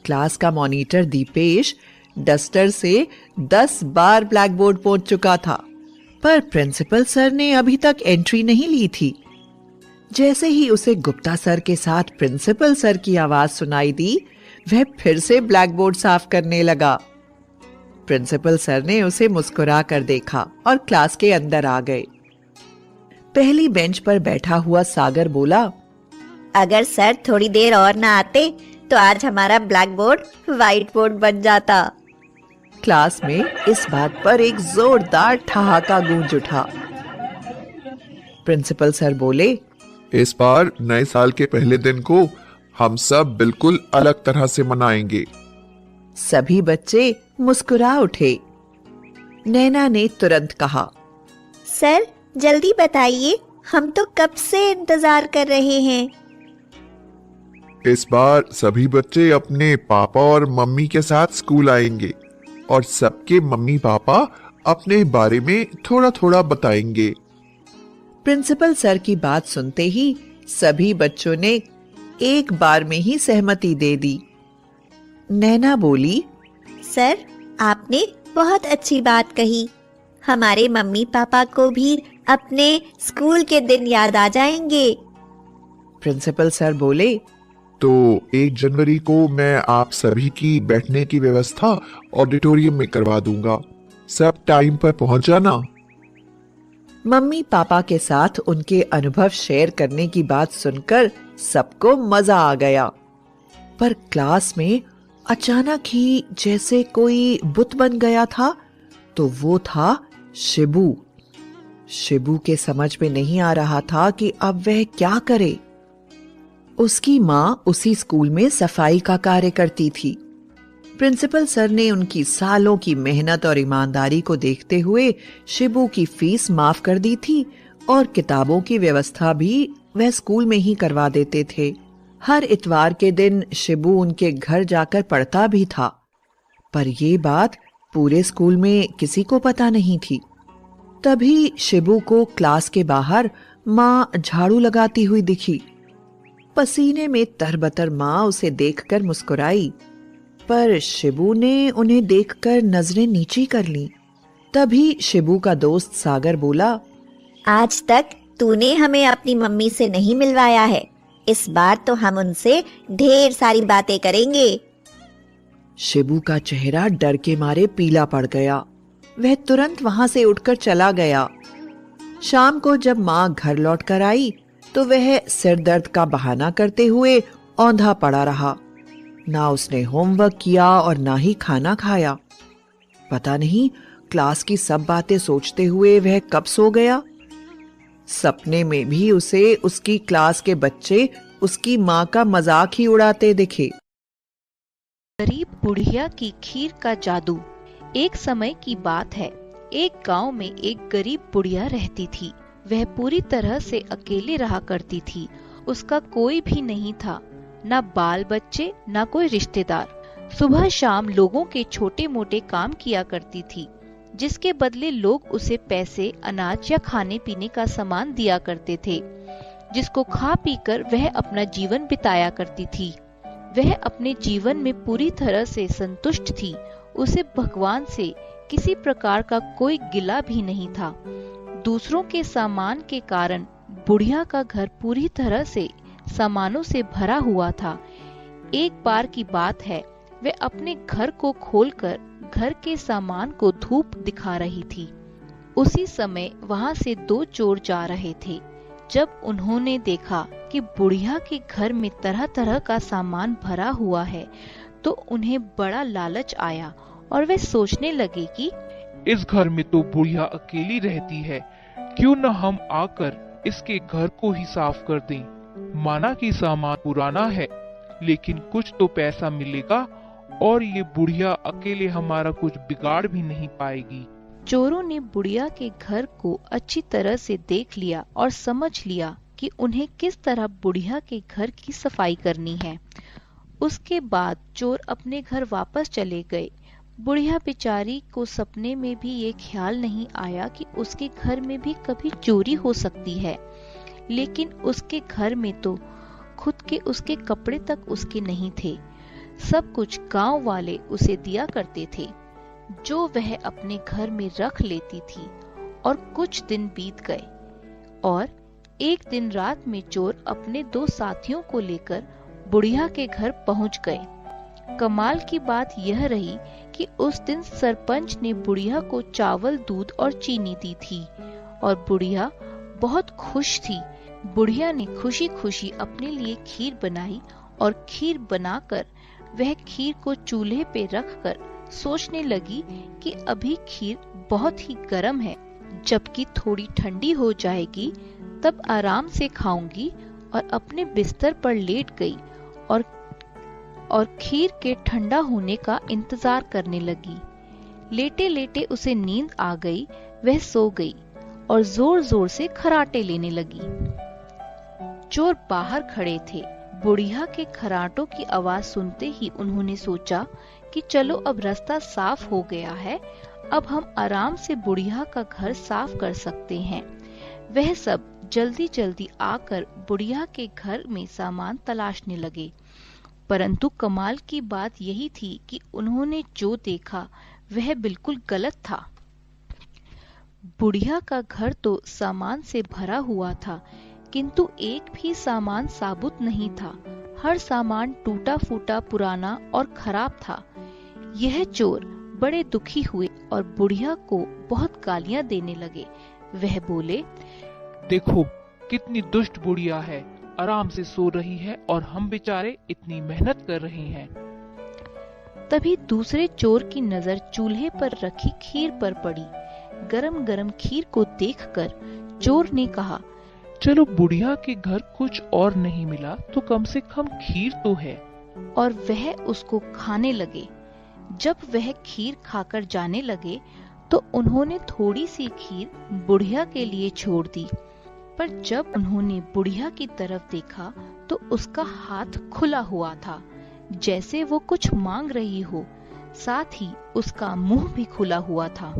क्लास का मॉनिटर दीपेश डस्टर से 10 बार ब्लैक बोर्ड पोंछ चुका था, पर प्रिंसिपल सर ने अभी तक एंट्री नहीं ली थी। जैसे ही उसे गुप्ता सर के साथ प्रिंसिपल सर की आवाज सुनाई दी, वह फिर से ब्लैक बोर्ड साफ करने लगा। प्रिंसिपल सर ने उसे मुस्कुरा कर देखा और क्लास के अंदर आ गए। पहली बेंच पर बैठा हुआ सागर बोला, अगर सर थोड़ी देर और ना आते तो आज हमारा ब्लैक बोर्ड व्हाइट बोर्ड बन जाता। क्लास में इस बात पर एक जोरदार ठहाका गूंज उठा। प्रिंसिपल सर बोले, इस बार नए साल के पहले दिन को हम सब बिल्कुल अलग तरह से मनाएंगे। सभी बच्चे मुस्कुरा उठे। नैना ने तुरंत कहा, सर जल्दी बताइए, हम तो कब से इंतजार कर रहे हैं। इस बार सभी बच्चे अपने पापा और मम्मी के साथ स्कूल आएंगे और सबके मम्मी पापा अपने बारे में थोड़ा थोड़ा बताएंगे। प्रिंसिपल सर की बात सुनते ही सभी बच्चों ने एक बार में ही सहमति दे दी। नैना बोली, सर आपने बहुत अच्छी बात कही। हमारे मम्मी पापा को भी अपने स्कूल के दिन याद आ जाएंगे। प्रिंसिपल सर बोले, तो 1 जनवरी को मैं आप सभी की बैठने की व्यवस्था ऑडिटोरियम में करवा दूंगा। सब टाइम पर पहुंच जाना। मम्मी पापा के साथ उनके अनुभव शेयर करने की बात सुनकर सबको मजा आ गया, पर क्लास में अचानक ही जैसे कोई बुत बन गया था, तो वो था शिबू। शिबू के समझ में नहीं आ रहा था कि अब वह क्या करे। उसकी माँ उसी स्कूल में सफाई का कार्य करती थी। प्रिंसिपल सर ने उनकी सालों की मेहनत और ईमानदारी को देखते हुए शिबू की फीस माफ कर दी थी और किताबों की व्यवस्था भी वह स्कूल में ही करवा देते थे। हर इतवार के दिन शिबू उनके घर जाकर पढ़ता भी था, पर ये बात पूरे स्कूल में किसी को पता नहीं थी। तभी शिबू को क्लास के बाहर माँ झाड़ू लगाती हुई दिखी। पसीने में तरबतर माँ उसे देखकर मुस्कुराई, पर शिबू ने उन्हें देखकर नजरें नीची कर लीं। तभी शिबू का दोस्त सागर बोला, आज तक तूने हमें अपनी मम्मी से नहीं मिलवाया है। इस बार तो हम उनसे ढेर सारी बातें करेंगे। शिबू का चेहरा डर के मारे पीला पड़ गया। वह तुरंत वहां से उठकर चला गया। शाम को जब माँ घर लौट कर आई तो वह सिर दर्द का बहाना करते हुए औंधा पड़ा रहा। ना उसने होमवर्क किया और ना ही खाना खाया। पता नहीं क्लास की सब बातें सोचते हुए वह कब सो गया। सपने में भी उसे उसकी क्लास के बच्चे उसकी माँ का मजाक ही उड़ाते दिखे। गरीब बुढ़िया की खीर का जादू। एक समय की बात है, एक गांव में एक गरीब बुढ़िया रहती थी। वह पूरी तरह से अकेली रहा करती थी। उसका कोई भी नहीं था, ना बाल बच्चे ना कोई रिश्तेदार। सुबह शाम लोगों के छोटे मोटे काम किया करती थी, जिसके बदले लोग उसे पैसे, अनाज या खाने पीने का सामान दिया करते थे, जिसको खा पीकर वह अपना जीवन बिताया करती थी। वह अपने जीवन में पूरी तरह से संतुष्ट थी। उसे भगवान से किसी प्रकार का कोई गिला भी नहीं था। दूसरों के सामान के कारण बुढ़िया का घर पूरी तरह से सामानों से भरा हुआ था। एक बार की बात है, वह अपने घर को खोलकर घर के सामान को धूप दिखा रही थी। उसी समय वहां से दो चोर जा रहे थे। जब उन्होंने देखा कि बुढ़िया के घर में तरह तरह का सामान भरा हुआ है, तो उन्हें बड़ा लालच आया और वे सोचने लगे कि इस घर में तो बुढ़िया अकेली रहती है, क्यों न हम आकर इसके घर को ही साफ कर दें। माना कि सामान पुराना है, लेकिन कुछ तो पैसा मिलेगा और ये बुढ़िया अकेले हमारा कुछ बिगाड़ भी नहीं पाएगी। चोरों ने बुढ़िया के घर को अच्छी तरह से देख लिया और समझ लिया कि उन्हें किस तरह बुढ़िया के घर की सफाई करनी है। उसके बाद चोर अपने घर वापस चले गए। बुढ़िया बेचारी को सपने में भी ये ख्याल नहीं आया कि उसके घर में भी कभी चोरी हो सकती है। लेकिन उसके घर में तो खुद के उसके कपड़े तक उसके नहीं थे। सब कुछ गांव वाले उसे दिया करते थे, जो वह अपने घर में रख लेती थी। और कुछ दिन बीत गए और एक दिन रात में चोर अपने दो साथियों को लेकर बुढ़िया के घर पहुंच गए। कमाल की बात यह रही कि उस दिन सरपंच ने बुढ़िया को चावल, दूध और चीनी दी थी और बुढ़िया बहुत खुश थी। बुढ़िया ने खुशी खुशी अपने लिए खीर बनाई और खीर बनाकर वह खीर को चूल्हे पे रखकर सोचने लगी कि अभी खीर बहुत ही गर्म है, जबकि थोड़ी ठंडी हो जाएगी तब आराम से खाऊंगी। और अपने बिस्तर पर लेट गई और खीर के ठंडा होने का इंतजार करने लगी। लेटे लेटे उसे नींद आ गई। वह सो गई और जोर जोर से खराटे लेने लगी। चोर बाहर खड़े थे। बुढ़िया के खराटों की आवाज सुनते ही उन्होंने सोचा कि चलो अब रास्ता साफ हो गया है, अब हम आराम से बुढ़िया का घर साफ कर सकते हैं। वह सब जल्दी जल्दी आकर बुढ़िया के घर में सामान तलाशने लगे। परंतु कमाल की बात यही थी कि उन्होंने जो देखा वह बिल्कुल गलत था। बुढ़िया का घर तो सामान से भरा हुआ था, किंतु एक भी सामान साबुत नहीं था। हर सामान टूटा फूटा, पुराना और खराब था। यह चोर बड़े दुखी हुए और बुढ़िया को बहुत गालियां देने लगे। वह बोले, देखो कितनी दुष्ट बुढ़िया है, आराम से सो रही है और हम बेचारे इतनी मेहनत कर रहे हैं। तभी दूसरे चोर की नजर चूल्हे पर रखी खीर पर पड़ी। गरम गरम खीर को देखकर चोर ने कहा, चलो बुढ़िया के घर कुछ और नहीं मिला तो कम से कम खीर तो है। और वह उसको खाने लगे। जब वह खीर खाकर जाने लगे तो उन्होंने थोड़ी सी खीर बुढ़िया के लिए छोड़ दी। पर जब उन्होंने बुढ़िया की तरफ देखा तो उसका हाथ खुला हुआ था, जैसे वो कुछ मांग रही हो। साथ ही उसका मुंह भी खुला हुआ था,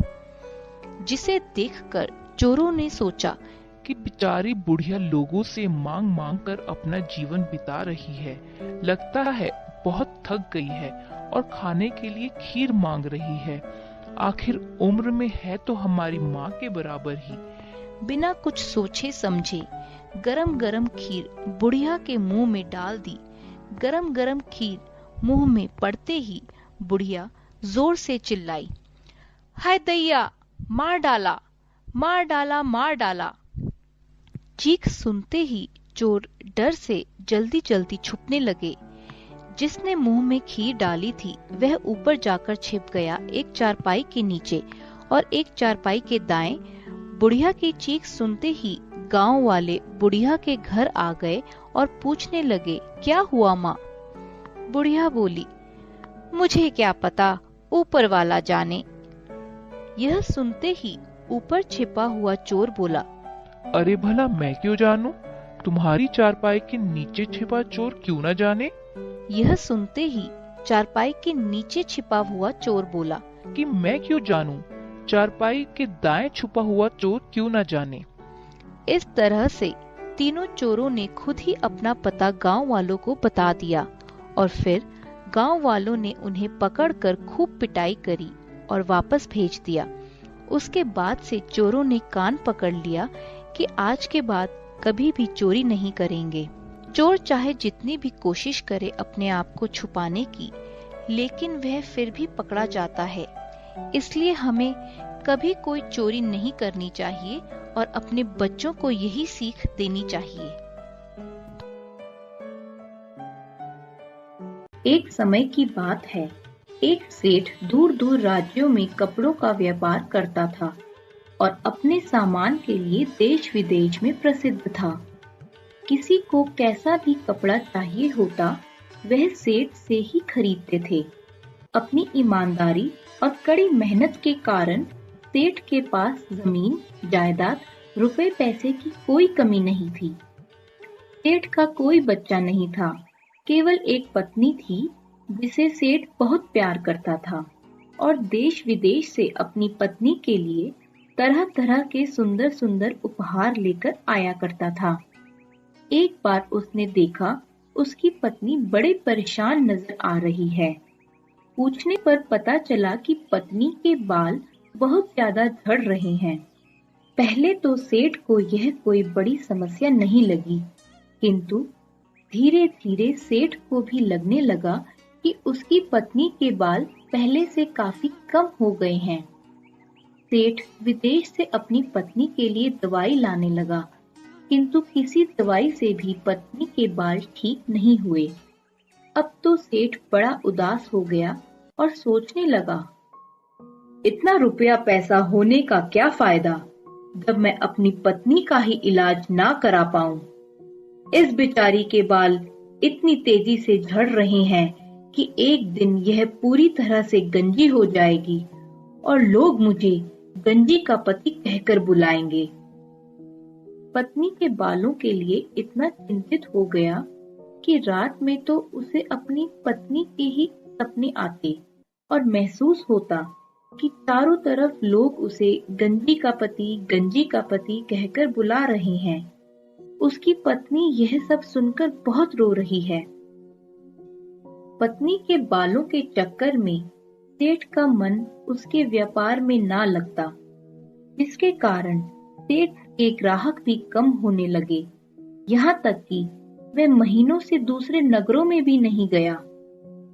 जिसे देखकर चोरों ने सोचा कि बेचारी बुढ़िया लोगों से मांग मांग कर अपना जीवन बिता रही है। लगता है बहुत थक गई है और खाने के लिए खीर मांग रही है। आखिर उम्र में है तो हमारी माँ के बराबर ही। बिना कुछ सोचे समझे गरम गरम खीर बुढ़िया के मुंह में डाल दी। गरम गरम खीर मुंह में पड़ते ही बुढ़िया जोर से चिल्लाई, हाय दैया, मार डाला, मार डाला, मार डाला। चीख सुनते ही चोर डर से जल्दी जल्दी छुपने लगे। जिसने मुंह में खीर डाली थी वह ऊपर जाकर छिप गया एक चारपाई के नीचे और एक चारपाई के दाएं। बुढ़िया की चीख सुनते ही गांव वाले बुढ़िया के घर आ गए और पूछने लगे, क्या हुआ माँ? बुढ़िया बोली, मुझे क्या पता, ऊपर वाला जाने। यह सुनते ही ऊपर छिपा हुआ चोर बोला, अरे भला मैं क्यों जानूं? तुम्हारी चारपाई के नीचे छिपा चोर क्यों ना जाने? यह सुनते ही चारपाई के नीचे छिपा हुआ चोर बोला, कि मैं क्यों जानूं? चारपाई के दाएं छुपा हुआ चोर क्यों ना जाने? इस तरह से तीनों चोरों ने खुद ही अपना पता गांव वालों को बता दिया और फिर गांव वालों ने उन्हें पकड़कर खूब पिटाई करी और वापस भेज दिया। उसके बाद से चोरों ने कान पकड़ लिया कि आज के बाद कभी भी चोरी नहीं करेंगे। चोर चाहे जितनी भी कोशिश करे अपने आप को छुपाने की, लेकिन वह फिर भी पकड़ा जाता है। इसलिए हमें कभी कोई चोरी नहीं करनी चाहिए और अपने बच्चों को यही सीख देनी चाहिए। एक समय की बात है, एक सेठ दूर दूर राज्यों में कपड़ों का व्यापार करता था और अपने सामान के लिए देश विदेश में प्रसिद्ध था। किसी को कैसा भी कपड़ा चाहिए होता वह सेठ से ही खरीदते थे। अपनी ईमानदारी और कड़ी मेहनत के कारण सेठ के पास जमीन, जायदाद, रुपए पैसे की कोई कमी नहीं थी। सेठ का कोई बच्चा नहीं था, केवल एक पत्नी थी जिसे सेठ बहुत प्यार करता था और देश विदेश से अपनी पत्नी के लिए तरह तरह के सुंदर सुंदर उपहार लेकर आया करता था। एक बार उसने देखा उसकी पत्नी बड़े परेशान नजर आ रही है। पूछने पर पता चला कि पत्नी के बाल बहुत ज्यादा झड़ रहे हैं। पहले तो सेठ को यह कोई बड़ी समस्या नहीं लगी, किंतु धीरे धीरे सेठ को भी लगने लगा कि उसकी पत्नी के बाल पहले से काफी कम हो गए हैं। सेठ विदेश से अपनी पत्नी के लिए दवाई लाने लगा, किंतु किसी दवाई से भी पत्नी के बाल ठीक नहीं हुए। अब तो सेठ बड़ा उदास हो गया और सोचने लगा, इतना रुपया पैसा होने का क्या फायदा जब मैं अपनी पत्नी का ही इलाज ना करा पाऊं। इस बेचारी के बाल इतनी तेजी से झड़ रहे हैं कि एक दिन यह पूरी तरह से गंजी हो जाएगी और लोग मुझे गंजी का पति कहकर बुलाएंगे। पत्नी के बालों के लिए इतना चिंतित हो गया कि रात में तो उसे अपनी पत्नी के ही सपने आते और महसूस होता कि चारों तरफ लोग उसे गंजी का पति कहकर बुला रहे हैं। उसकी पत्नी यह सब सुनकर बहुत रो रही है। पत्नी के बालों के चक्कर में सेठ का मन उसके व्यापार में ना लगता, जिसके कारण सेठ के ग्राहक भी कम होने लगे। यहाँ तक कि वह महीनों से दूसरे नगरों में भी नहीं गया।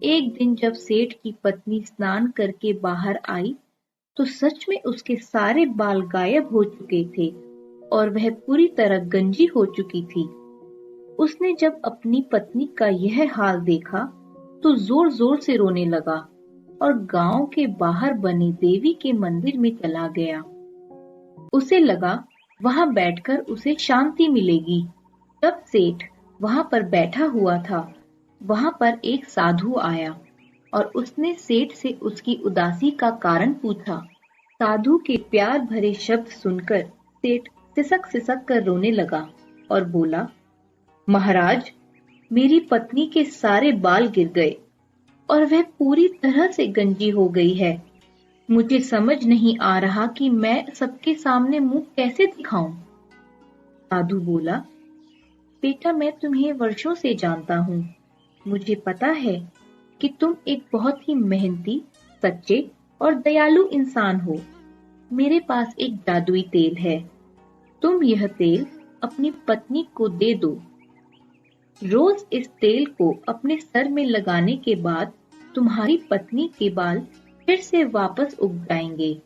एक दिन जब सेठ की पत्नी स्नान करके बाहर आई तो सच में उसके सारे बाल गायब हो चुके थे और वह पूरी तरह गंजी हो चुकी थी। उसने जब अपनी पत्नी का यह हाल देखा तो जोर जोर से रोने लगा और गांव के बाहर बने देवी के मंदिर में चला गया। उसे लगा वहां बैठकर उसे शांति मिलेगी। तब सेठ वहां पर बैठा हुआ था, वहां पर एक साधु आया और उसने सेठ से उसकी उदासी का कारण पूछा। साधु के प्यार भरे शब्द सुनकर सेठ सिसक सिसक कर रोने लगा और बोला, महाराज, मेरी पत्नी के सारे बाल गिर गए और वह पूरी तरह से गंजी हो गई है। मुझे समझ नहीं आ रहा कि मैं सबके सामने मुंह कैसे दिखाऊं। साधु बोला, बेटा, मैं तुम्हें वर्षों से जानता हूँ। मुझे पता है कि तुम एक बहुत ही मेहनती, सच्चे और दयालु इंसान हो। मेरे पास एक जादुई तेल है। तुम यह तेल अपनी पत्नी को दे दो। रोज इस तेल को अपने सर में लगाने के बाद तुम्हारी पत्नी के बाल फिर से वापस उग जाएंगे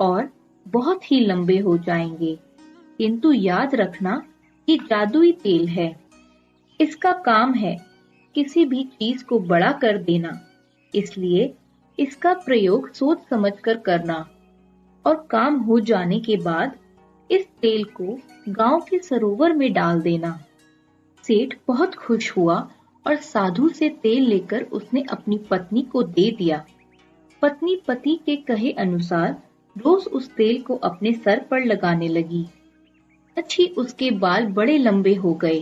और बहुत ही लंबे हो जाएंगे। किंतु याद रखना, ये जादुई तेल है। इसका काम है किसी भी चीज को बड़ा कर देना, इसलिए इसका प्रयोग सोच समझकर करना। और काम हो जाने के बाद इस तेल को गांव के सरोवर में डाल देना। सेठ बहुत खुश हुआ और साधु से तेल लेकर उसने अपनी पत्नी को दे दिया। पत्नी पति के कहे अनुसार रोज उस तेल को अपने सर पर लगाने लगी। अच्छी उसके बाल बड़े लंबे हो गए।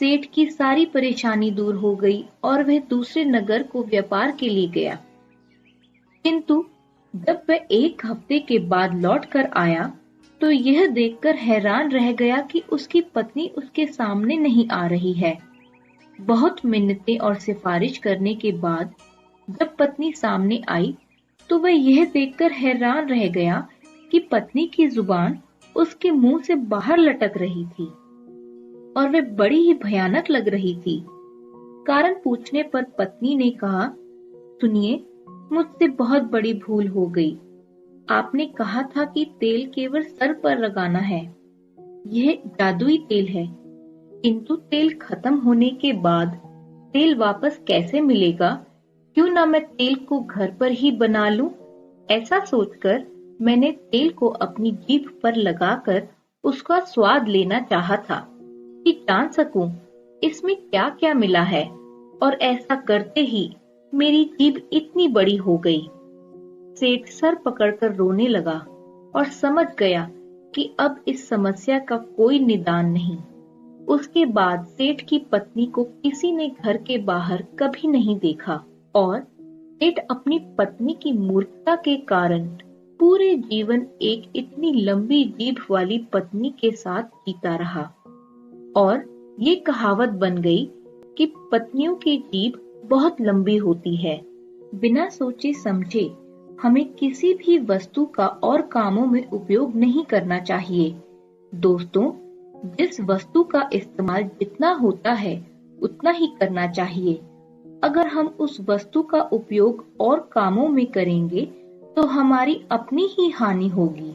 सेठ की सारी परेशानी दूर हो गई और वह दूसरे नगर को व्यापार के लिए गया। किंतु जब वह 1 हफ्ते के बाद लौट कर आया तो यह देखकर हैरान रह गया कि उसकी पत्नी उसके सामने नहीं आ रही है। बहुत मिन्नतें और सिफारिश करने के बाद जब पत्नी सामने आई तो वह यह देखकर हैरान रह गया कि पत्नी की जुबान उसके मुंह से बाहर लटक रही थी और वह बड़ी ही भयानक लग रही थी। कारण पूछने पर पत्नी ने कहा, सुनिए, मुझसे बहुत बड़ी भूल हो गई। आपने कहा था कि तेल केवल सर पर लगाना है। यह जादुई तेल है, किंतु तेल खत्म होने के बाद तेल वापस कैसे मिलेगा? क्यों ना मैं तेल को घर पर ही बना लूं? ऐसा सोचकर मैंने तेल को अपनी जीभ पर लगाकर उसका स्वाद लेना चाहा था कि जान सकूं इसमें क्या क्या मिला है, और ऐसा करते ही मेरी जीभ इतनी बड़ी हो गई। सेठ सर पकड़कर रोने लगा और समझ गया कि अब इस समस्या का कोई निदान नहीं। उसके बाद सेठ की पत्नी को किसी ने घर के बाहर कभी नहीं देखा और सेठ अपनी पत्नी की मूर्खता के कारण पूरे जीवन एक इतनी लंबी जीभ वाली पत्नी के साथ जीता रहा। और ये कहावत बन गई कि पत्नियों की जीभ बहुत लंबी होती है। बिना सोचे समझे हमें किसी भी वस्तु का और कामों में उपयोग नहीं करना चाहिए। दोस्तों, जिस वस्तु का इस्तेमाल जितना होता है उतना ही करना चाहिए। अगर हम उस वस्तु का उपयोग और कामों में करेंगे तो हमारी अपनी ही हानि होगी।